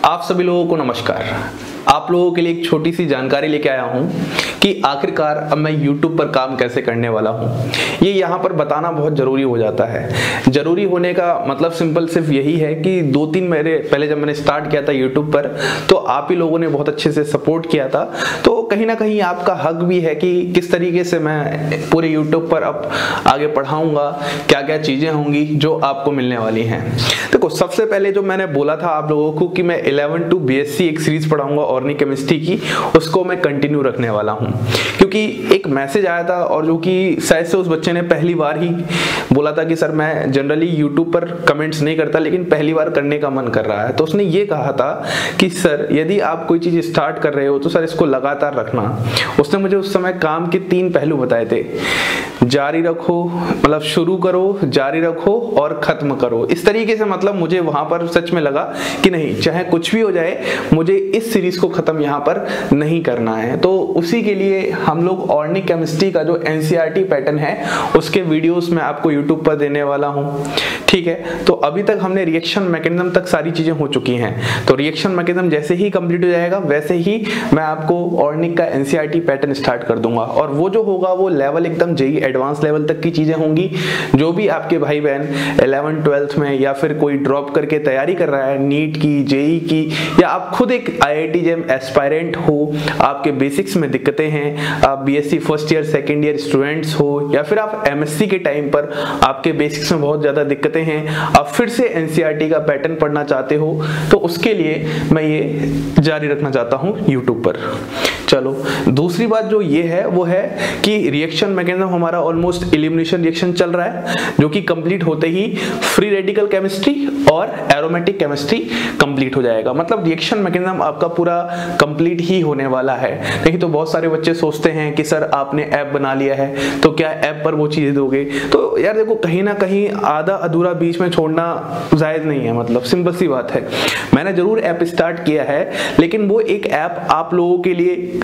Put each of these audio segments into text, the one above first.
आप सभी लोगों को नमस्कार। आप लोगों के लिए एक छोटी सी जानकारी लेके आया हूं कि आखिरकार अब मैं YouTube पर काम कैसे करने वाला हूं। ये यहाँ पर बताना बहुत ज़रूरी हो जाता है। ज़रूरी होने का मतलब सिंपल सिर्फ यही है कि 2-3 महीने पहले जब मैंने स्टार्ट किया था YouTube पर, तो आप ही लोगों ने बहुत अच्छे से सपोर्ट किया था। तो कहीं ना कहीं आपका हक भी है कि किस तरीके से मैं पूरे YouTube पर अब आगे पढ़ाऊँगा, क्या क्या चीज़ें होंगी जो आपको मिलने वाली हैं। देखो, सबसे पहले जो मैंने बोला था आप लोगों को कि मैं 11 to BSc एक सीरीज पढ़ाऊंगा ऑर्गेनिक केमिस्ट्री की, उसको मैं कंटिन्यू रखने वाला हूं। क्योंकि एक मैसेज आया था और जो कि शायद से उस बच्चे ने पहली बार ही बोला था कि सर मैं जनरली यूट्यूब पर कमेंट्स नहीं करता, लेकिन पहली बार करने का मन कर रहा है। तो उसने ये कहा था कि सर यदि आप कोई चीज़ स्टार्ट कर रहे हो तो सर इसको लगातार रखना। उसने मुझे उस समय काम के 3 पहलू बताए थे, जारी रखो, मतलब शुरू करो, जारी रखो और खत्म करो। इस तरीके से मतलब मुझे वहां पर सच में लगा कि नहीं, चाहे कुछ भी हो जाए, मुझे इस सीरीज को खत्म यहाँ पर नहीं करना है। तो उसी के लिए हम लोग ऑर्गेनिक केमिस्ट्री का जो एनसीईआरटी पैटर्न है उसके वीडियोस मैं आपको यूट्यूब पर देने वाला हूँ। ठीक है, तो अभी तक हमने रिएक्शन मैकेनिज्म तक सारी चीजें हो चुकी हैं। तो रिएक्शन मैकेनिज्म जैसे ही कंप्लीट हो जाएगा वैसे ही मैं आपको ऑर्गेनिक का एनसीईआरटी पैटर्न स्टार्ट कर दूंगा, और वो जो होगा वो लेवल एकदम जेईई एडवांस लेवल तक की चीजें होंगी। जो भी आपके भाई बहन 11th-12th में या फिर कोई ड्रॉप करके तैयारी कर रहा है नीट की, जेईई की, या आप खुद एक IIT जेम एस्पायरेंट हो, आपके बेसिक्स में दिक्कतें हैं, आप BSc first year second year students हो, या फिर आप एमएससी के टाइम पर आपके बेसिक्स में बहुत ज्यादा दिक्कतें हैं, आप फिर से एनसीईआरटी का पैटर्न पढ़ना चाहते हो, तो उसके लिए मैं ये जारी रखना चाहता हूँ यूट्यूब पर। चलो, दूसरी बात जो ये है वो है कि रिएक्शन मैकेनिज्म हमारा ऑलमोस्ट एलिमिनेशन रिएक्शन चल रहा है, जो कि कंप्लीट होते ही फ्री रेडिकल केमिस्ट्री और एरोमेटिक केमिस्ट्री कंप्लीट हो जाएगा। मतलब रिएक्शन मैकेनिज्म आपका पूरा कंप्लीट ही होने वाला है। नहीं तो बहुत सारे बच्चे सोचते हैं कि सर आपने ऐप बना लिया है तो क्या ऐप पर वो चीजें दोगे। तो यार देखो, कहीं ना कहीं आधा अधूरा बीच में छोड़ना जायज नहीं है। मतलब सिंपल सी बात है, मैंने जरूर ऐप स्टार्ट किया है, लेकिन वो एक ऐप आप लोगों के लिए,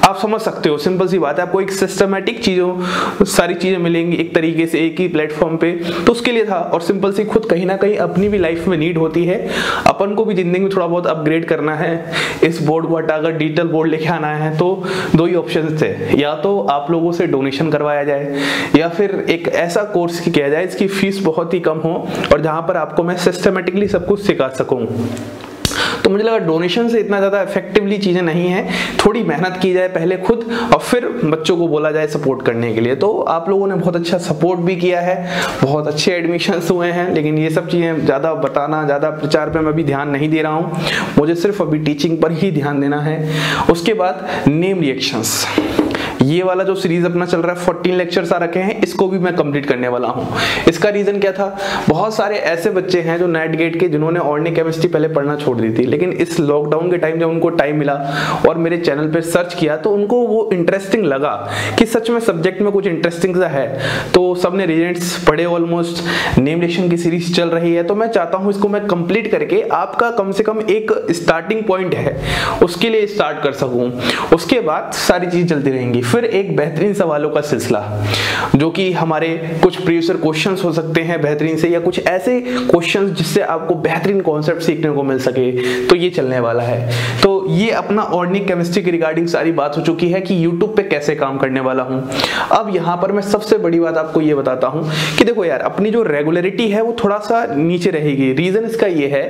आप समझ सकते हो, सिंपल सी बात है, आपको एक सिस्टमैटिक चीजों सारी चीजें मिलेंगी एक तरीके से एक ही प्लेटफॉर्म पे, तो उसके लिए था। और सिंपल सी खुद कहीं ना कहीं अपनी भी लाइफ में नीड होती है, अपन को भी जिंदगी में थोड़ा बहुत अपग्रेड करना है, इस बोर्ड को हटाकर डिजिटल बोर्ड लेके आना है। तो 2 ही ऑप्शन थे, या तो आप लोगों से डोनेशन करवाया जाए या फिर एक ऐसा कोर्स किया जाए इसकी फीस बहुत ही कम हो और जहां पर आपको मैं सिस्टमेटिकली सब कुछ सिखा सकूं। तो मुझे लगा डोनेशन से इतना ज्यादा इफेक्टिवली चीजें नहीं है, थोड़ी मेहनत की जाए पहले खुद और फिर बच्चों को बोला जाए सपोर्ट करने के लिए। तो आप लोगों ने बहुत अच्छा सपोर्ट भी किया है, बहुत अच्छे एडमिशंस हुए हैं, लेकिन ये सब चीजें ज्यादा बताना, ज्यादा प्रचार पे मैं अभी ध्यान नहीं दे रहा हूँ। मुझे सिर्फ अभी टीचिंग पर ही ध्यान देना है। उसके बाद नेम रिएक्शंस, ये वाला जो सीरीज अपना चल रहा है, 14 लेक्चर्स आ रखे हैं, इसको भी मैं कंप्लीट करने वाला हूं। इसका रीजन क्या था, बहुत सारे ऐसे बच्चे हैं जो नेट गेट के, जिन्होंने ऑर्गेनिक केमिस्ट्री पहले पढ़ना छोड़ दी थी, लेकिन इस लॉकडाउन के टाइम जब उनको टाइम मिला और मेरे चैनल पे सर्च किया तो उनको वो इंटरेस्टिंग लगा कि सच में सब्जेक्ट में कुछ इंटरेस्टिंग सा है। तो सबने रिजल्ट्स पढ़े, ऑलमोस्ट नेम रिएक्शन की सीरीज चल रही है। तो मैं चाहता हूं इसको मैं कंप्लीट करके आपका कम से कम एक स्टार्टिंग पॉइंट है उसके लिए स्टार्ट कर सकूं। उसके बाद सारी चीज चलती रहेंगी। फिर एक बेहतरीन सवालों का सिलसिला, जो कि हमारे कुछ प्रीवियस क्वेश्चंस हो सकते हैं बेहतरीन से, या कुछ ऐसे क्वेश्चंस जिससे आपको बेहतरीन कॉन्सेप्ट सीखने को मिल सके, तो ये चलने वाला है। तो ये अपना ऑर्गेनिक केमिस्ट्री की रिगार्डिंग सारी बात हो चुकी है कि यूट्यूब पे कैसे काम करने वाला हूं। अब यहां पर मैं सबसे बड़ी बात आपको ये बताता हूं कि देखो यार, अपनी जो रेगुलरिटी है वो थोड़ा सा नीचे रहेगी। रीजन इसका ये है,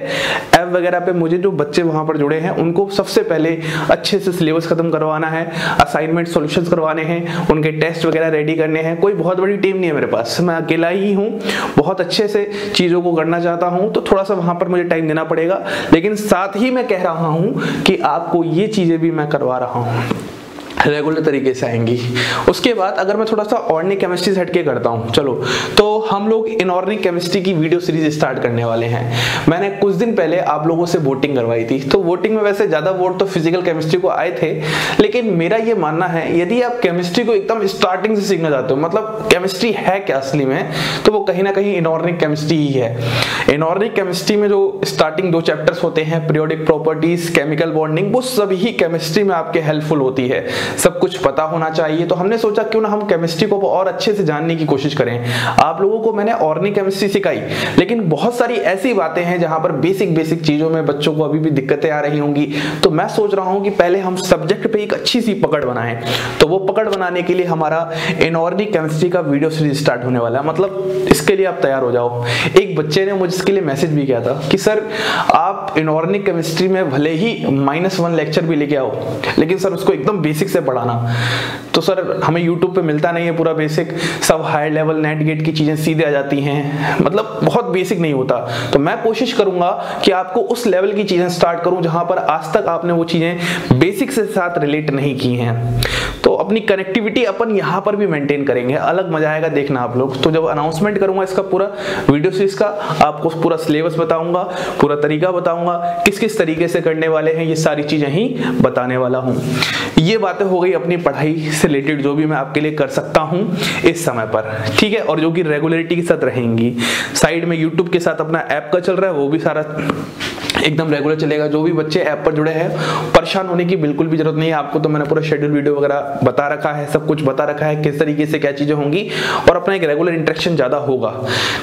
ऐप वगैरह पे मुझे जो बच्चे वहां पर जुड़े हैं उनको सबसे पहले अच्छे से सिलेबस खत्म करवाना है, असाइनमेंट सॉल्यूशन करवाने हैं, उनके टेस्ट वगैरह रेडी करने हैं। कोई बहुत बड़ी टीम नहीं है मेरे पास, मैं अकेला ही हूं, बहुत अच्छे से चीजों को करना चाहता हूं। तो थोड़ा सा वहां पर मुझे टाइम देना पड़ेगा, लेकिन साथ ही मैं कह रहा हूं कि आपको ये चीजें भी मैं करवा रहा हूं, रेगुलर तरीके से आएंगी। उसके बाद अगर मैं थोड़ा सा ऑर्गेनिक केमिस्ट्री से हटके करता हूं, चलो, तो हम लोग इनऑर्गेनिक केमिस्ट्री की वीडियो सीरीज स्टार्ट करने वाले हैं। मैंने कुछ दिन पहले आप लोगों से वोटिंग करवाई थी, तो वोटिंग में वैसे ज्यादा वोट तो फिजिकल केमिस्ट्री को आए थे, लेकिन मेरा ये मानना है यदि आप केमिस्ट्री को एकदम स्टार्टिंग से सीखना चाहते हो, मतलब केमिस्ट्री है क्या असली में, तो वो कहीं ना कहीं इनऑर्गेनिक केमिस्ट्री ही है। इनऑर्गेनिक केमिस्ट्री में जो स्टार्टिंग 2 चैप्टर्स होते हैं, पीरियोडिक प्रॉपर्टीज, केमिकल बॉन्डिंग, वो सभी केमिस्ट्री में आपके हेल्पफुल होती है। सब कुछ पता होना चाहिए। तो हमने सोचा क्यों ना हम केमिस्ट्री को और अच्छे से जानने की कोशिश करें। आप लोगों को मैंने ऑर्गेनिक केमिस्ट्री सिखाई, लेकिन बहुत सारी ऐसी बातें हैं जहां पर बेसिक चीजों में बच्चों को अभी भी दिक्कतें आ रही होंगी। तो मैं सोच रहा हूं कि पहले हम सब्जेक्ट पे एक अच्छी सी पकड़ बनाएं। तो वो पकड़ बनाने के लिए हमारा इनऑर्गेनिक केमिस्ट्री का वीडियो सीरीज स्टार्ट होने वाला है। मतलब इसके लिए आप तैयार हो जाओ। एक बच्चे ने मुझे इसके लिए मैसेज भी किया था कि सर आप इनऑर्गेनिक केमिस्ट्री में भले ही -1 लेक्चर भी लेके आओ, लेकिन सर उसको एकदम बेसिक से पढ़ाना। तो सर हमें यूट्यूब पे मिलता नहीं है पूरा बेसिक, सब हाई लेवल नेट गेट की चीजें सीधे आ जाती हैं, मतलब बहुत बेसिक नहीं होता। तो मैं कोशिश करूंगा कि आपको उस लेवल की चीजें स्टार्ट करूं जहां पर आज तक आपने वो चीजें बेसिक से साथ रिलेट नहीं की हैं। तो अपनी कनेक्टिविटी अपन यहां पर भी मेंटेन करेंगे, अलग मजा आएगा देखना आप लोग। तो जब अनाउंसमेंट करूंगा इसका पूरा वीडियो सीरीज का, आपको पूरा सिलेबस बताऊंगा, पूरा तरीका बताऊंगा, किस किस तरीके से करने वाले हैं, ये सारी चीजें ही बताने वाला हूं। ये बातें हो गई अपनी पढ़ाई से रिलेटेड, जो भी मैं आपके लिए कर सकता हूं इस समय पर, ठीक है, और जो कि रेगुलरिटी के साथ रहेंगी। साइड में यूट्यूब के साथ अपना ऐप का चल रहा है, वो भी सारा एकदम रेगुलर चलेगा। जो भी बच्चे ऐप पर जुड़े हैं, परेशान होने की बिल्कुल भी जरूरत नहीं है आपको। तो मैंने पूरा शेड्यूल वीडियो वगैरह बता रखा है, सब कुछ बता रखा है किस तरीके से क्या चीजें होंगी, और अपना एक रेगुलर इंटरेक्शन ज्यादा होगा,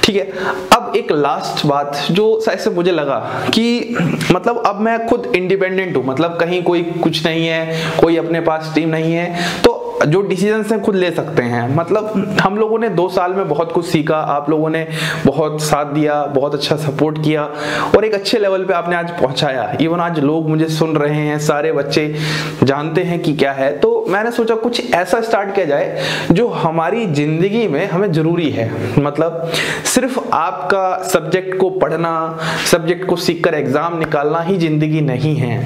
ठीक है। अब एक लास्ट बात जो शायद से मुझे लगा कि मतलब अब मैं खुद इंडिपेंडेंट हूं, मतलब कहीं कोई कुछ नहीं है, कोई अपने पास टीम नहीं है, तो जो डिसीजन है खुद ले सकते हैं। मतलब हम लोगों ने 2 साल में बहुत कुछ सीखा, आप लोगों ने बहुत साथ दिया, बहुत अच्छा सपोर्ट किया, और एक अच्छे लेवल पे आपने आज पहुंचाया। इवन आज लोग मुझे सुन रहे हैं, सारे बच्चे जानते हैं कि क्या है। तो मैंने सोचा कुछ ऐसा स्टार्ट किया जाए जो हमारी जिंदगी में हमें जरूरी है। मतलब सिर्फ आपका सब्जेक्ट को पढ़ना, सब्जेक्ट को सीखकर एग्जाम निकालना ही जिंदगी नहीं है।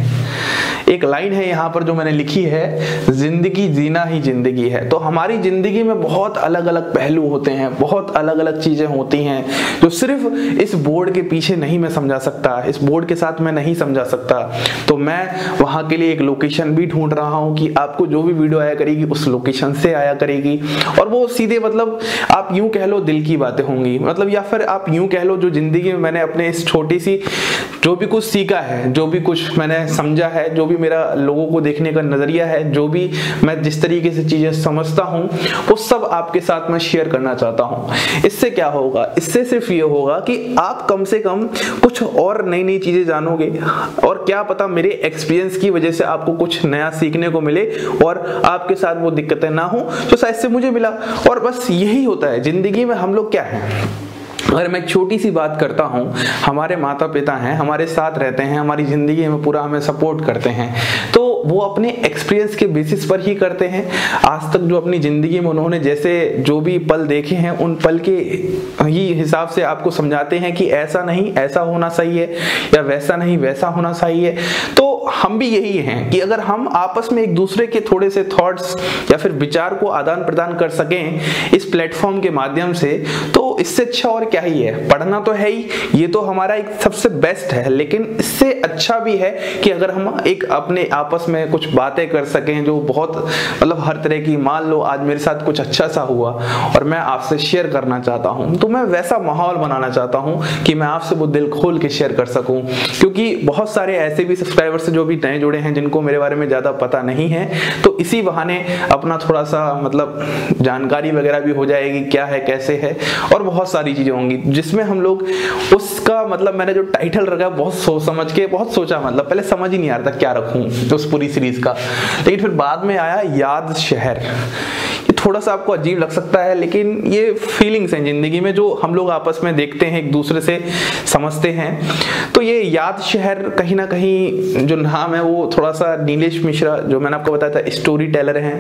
एक लाइन है यहाँ पर जो मैंने लिखी है, जिंदगी जीना ही जिंदगी है। तो हमारी जिंदगी में बहुत अलग अलग पहलू होते हैं, बहुत अलग अलग चीजें होती हैं जो सिर्फ इस बोर्ड के पीछे नहीं मैं समझा सकता, इस बोर्ड के साथ मैं नहीं समझा सकता। तो मैं वहां के लिए एक लोकेशन भी ढूंढ रहा हूं कि आपको जो भी वीडियो आया करेगी उस लोकेशन से आया करेगी, और वो सीधे मतलब आप यूं कह लो दिल की बातें होंगी, मतलब या फिर आप यूं कह लो जो जिंदगी में मैंने अपने इस छोटी सी जो भी कुछ सीखा है, जो भी कुछ मैंने समझा है, जो भी मेरा लोगों को देखने का नजरिया है, जो भी मैं जिस तरीके से चीजें समझता हूं, वो सब आपके साथ मैं शेयर करना चाहता हूं। इससे क्या होगा? इससे सिर्फ ये होगा कि आप कम से कम कुछ और नई नई चीजें जानोगे, और क्या पता मेरे एक्सपीरियंस की वजह से आपको कुछ नया सीखने को मिले और आपके साथ वो दिक्कतें ना हो तो शायद से मुझे मिला। और बस यही होता है जिंदगी में। हम लोग क्या है, अगर मैं एक छोटी सी बात करता हूं, हमारे माता पिता हैं, हमारे साथ रहते हैं, हमारी जिंदगी में पूरा हमें सपोर्ट करते हैं, तो वो अपने एक्सपीरियंस के बेसिस पर ही करते हैं। आज तक जो अपनी जिंदगी में उन्होंने जैसे जो भी पल देखे हैं, उन पल के ही हिसाब से आपको समझाते हैं कि ऐसा नहीं ऐसा होना सही है, या वैसा नहीं वैसा होना सही है। तो हम भी यही हैं कि अगर हम आपस में एक दूसरे के थोड़े से थॉट्स या फिर विचार को आदान प्रदान कर सकें इस प्लेटफॉर्म के माध्यम से, तो इससे अच्छा और क्या ही है। पढ़ना तो है ही, ये तो हमारा एक सबसे बेस्ट है, लेकिन इससे अच्छा भी है कि अगर हम एक अपने आपस में कुछ बातें कर सकें जो बहुत मतलब हर तरह की, मान लो आज मेरे साथ कुछ अच्छा सा हुआ और मैं आपसे शेयर करना चाहता हूं, तो मैं वैसा माहौल बनाना चाहता हूं कि मैं आपसे वो दिल खोल के शेयर कर सकूं। क्योंकि बहुत सारे ऐसे भी सब्सक्राइबर्स जो भी नए जुड़े हैं जिनको मेरे बारे में ज्यादा पता नहीं है, तो इसी बहाने अपना थोड़ा सा मतलब जानकारी वगैरह भी हो जाएगी, क्या है कैसे है, और बहुत सारी चीजें होंगी जिसमें हम लोग उसका मतलब मैंने जो टाइटल रखा बहुत सोच समझ के बहुत सोचा, मतलब पहले समझ ही नहीं आ रहा था क्या रखूं उस पूरी सीरीज का, लेकिन फिर बाद में आया याद शहर। ये थोड़ा सा आपको अजीब लग सकता है, लेकिन ये फीलिंग्स हैं जिंदगी में जो हम लोग आपस में देखते हैं, एक दूसरे से समझते हैं। तो ये याद शहर कहीं ना कहीं जो नाम है वो थोड़ा सा नीलेश मिश्रा जो मैंने आपको बताया था स्टोरी टेलर हैं,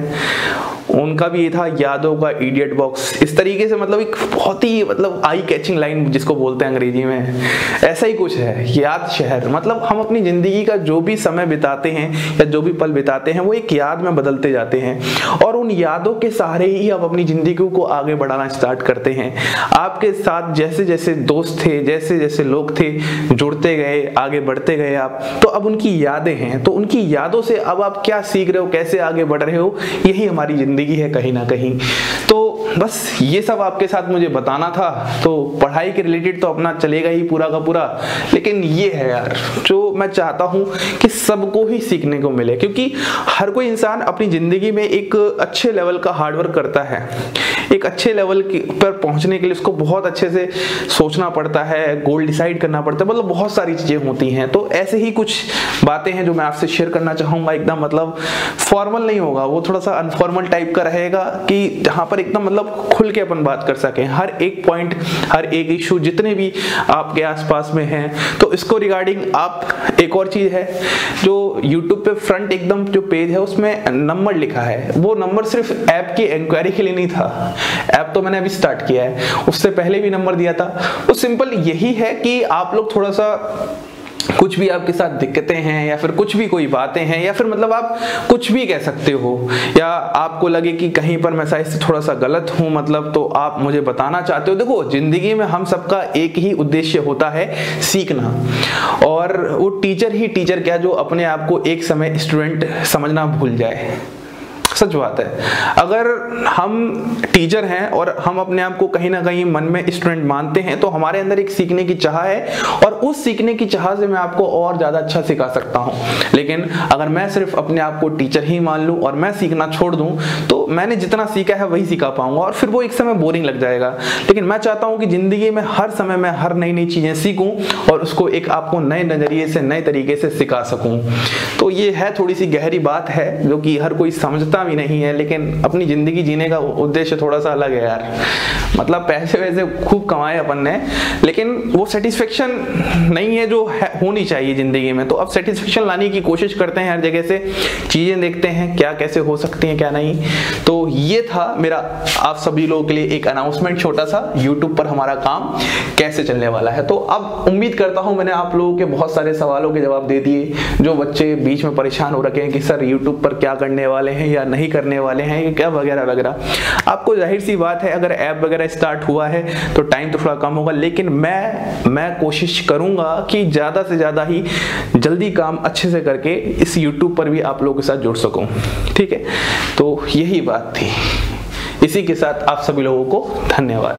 उनका भी ये था, यादों का इडियट बॉक्स। इस तरीके से मतलब एक बहुत ही मतलब आई कैचिंग लाइन जिसको बोलते हैं अंग्रेजी में, ऐसा ही कुछ है याद शहर। मतलब हम अपनी जिंदगी का जो भी समय बिताते हैं या जो भी पल बिताते हैं वो एक याद में बदलते जाते हैं, और उन यादों के सहारे ही आप अपनी जिंदगी को आगे बढ़ाना स्टार्ट करते हैं। आपके साथ जैसे जैसे दोस्त थे, जैसे जैसे लोग थे, जुड़ते गए, आगे बढ़ते गए आप, तो अब उनकी यादें हैं, तो उनकी यादों से अब आप क्या सीख रहे हो, कैसे आगे बढ़ रहे हो, यही हमारी जिंदगी है कहीं ना कहीं। तो बस ये सब आपके साथ मुझे बताना था। तो पढ़ाई के रिलेटेड तो अपना चलेगा ही पूरा का पूरा, लेकिन ये है यार जो मैं चाहता हूं कि सबको ही सीखने को मिले, क्योंकि हर कोई इंसान अपनी जिंदगी में एक अच्छे लेवल का हार्डवर्क करता है। एक अच्छे लेवल पर पहुंचने के लिए उसको बहुत अच्छे से सोचना पड़ता है, गोल डिसाइड करना पड़ता है, मतलब बहुत सारी चीजें होती हैं। तो ऐसे ही कुछ बातें हैं जो मैं आपसे शेयर करना चाहूंगा। एकदम मतलब फॉर्मल नहीं होगा, वो थोड़ा सा अनफॉर्मल टाइप का रहेगा कि जहां पर एकदम मतलब खुल के अपन बात कर सकें, हर एक पॉइंट, हर एक इशू जितने भी आपके आसपास में हैं। तो इसको रिगार्डिंग आप एक और चीज है जो YouTube पे फ्रंट एकदम जो पेज है उसमें नंबर लिखा है, वो नंबर सिर्फ ऐप की इंक्वायरी के लिए नहीं था। ऐप तो मैंने अभी स्टार्ट किया है, उससे पहले भी नंबर दिया था। वो सिंपल यही है कि आप लोग थोड़ा सा कुछ भी आपके साथ दिक्कतें हैं या फिर कुछ भी कोई बातें हैं या फिर मतलब आप कुछ भी कह सकते हो, या आपको लगे कि कहीं पर मैं शायद से थोड़ा सा गलत हूं मतलब, तो आप मुझे बताना चाहते हो। देखो जिंदगी में हम सबका एक ही उद्देश्य होता है, सीखना। और वो टीचर ही टीचर क्या जो अपने आप को एक समय स्टूडेंट समझना भूल जाए। सच बात है, अगर हम टीचर हैं और हम अपने आप को कहीं ना कहीं मन में स्टूडेंट मानते हैं तो हमारे अंदर एक सीखने की चाह है, और उस सीखने की चाह से मैं आपको और ज्यादा अच्छा सिखा सकता हूं। लेकिन अगर मैं सिर्फ अपने आप को टीचर ही मान लूं और मैं सीखना छोड़ दूं तो मैंने जितना सीखा है वही सिखा पाऊंगा और फिर वो एक समय बोरिंग लग जाएगा। लेकिन मैं चाहता हूं कि जिंदगी में हर समय मैं हर नई नई चीजें सीखूं और उसको एक आपको नए नजरिए से, नए तरीके से सिखा सकूं। तो ये है, थोड़ी सी गहरी बात है जो कि हर कोई समझता भी नहीं है, लेकिन अपनी जिंदगी जीने का उद्देश्य थोड़ा सा अलग है यार। मतलब पैसे वैसे खूब कमाए अपन ने, लेकिन वो सेटिस्फेक्शन नहीं है जो होनी चाहिए जिंदगी में। तो अब सेटिस्फेक्शन लाने की कोशिश करते हैं, हर जगह से चीजें देखते हैं क्या कैसे हो सकती हैं क्या नहीं। तो ये था मेरा आप सभी लोगों के लिए एक अनाउंसमेंट छोटा सा, यूट्यूब पर हमारा काम कैसे चलने वाला है। तो अब उम्मीद करता हूं मैंने आप लोगों के बहुत सारे सवालों के जवाब दे दिए। जो बच्चे बीच में परेशान हो रखे हैं कि सर यूट्यूब पर क्या करने वाले हैं या नहीं करने वाले हैं क्या वगैरह वगैरह, आपको जाहिर सी बात है अगर ऐप वगैरह स्टार्ट हुआ है तो टाइम तो थोड़ा कम होगा, लेकिन मैं कोशिश करूंगा कि ज्यादा से ज्यादा ही जल्दी काम अच्छे से करके इस यूट्यूब पर भी आप लोगों के साथ जुड़ सकूं। ठीक है, तो यही बात थी। इसी के साथ आप सभी लोगों को धन्यवाद।